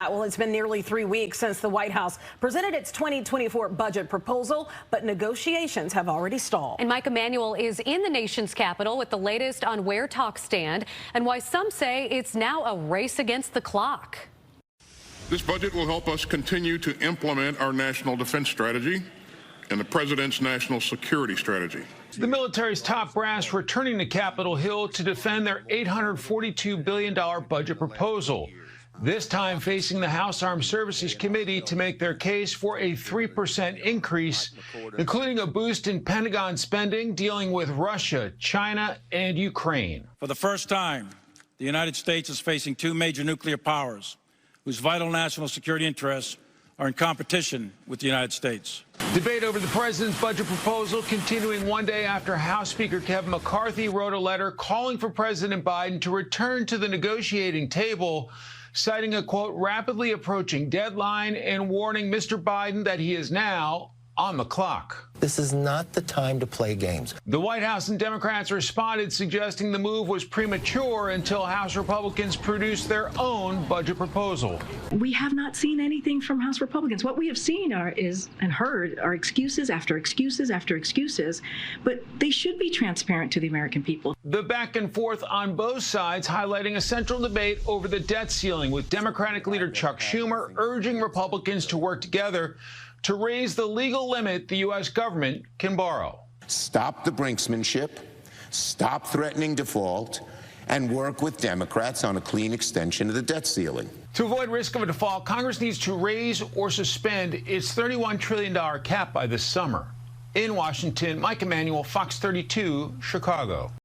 Well, it's been nearly 3 weeks since the White House presented its 2024 budget proposal, but negotiations have already stalled. And Mike Emanuel is in the nation's capital with the latest on where talks stand and why some say it's now a race against the clock. This budget will help us continue to implement our national defense strategy and the president's national security strategy. The military's top brass returning to Capitol Hill to defend their $842 billion budget proposal, this time facing the House Armed Services Committee to make their case for a 3% increase, including a boost in Pentagon spending dealing with Russia, China, and Ukraine. For the first time, the United States is facing two major nuclear powers whose vital national security interests are in competition with the United States. Debate over the president's budget proposal continuing one day after House Speaker Kevin McCarthy wrote a letter calling for President Biden to return to the negotiating table, citing a, quote, rapidly approaching deadline and warning Mr. Biden that he is now on the clock. This is not the time to play games. The White House and Democrats responded, suggesting the move was premature until House Republicans produced their own budget proposal. We have not seen anything from House Republicans. What we have seen and heard are excuses after excuses after excuses, but they should be transparent to the American people. The back and forth on both sides highlighting a central debate over the debt ceiling, with Democratic leader Chuck Schumer urging Republicans to work together to raise the legal limit the U.S. government can borrow. Stop the brinksmanship, stop threatening default, and work with Democrats on a clean extension of the debt ceiling. To avoid risk of a default, Congress needs to raise or suspend its $31 trillion cap by this summer. In Washington, Mike Emanuel, Fox 32, Chicago.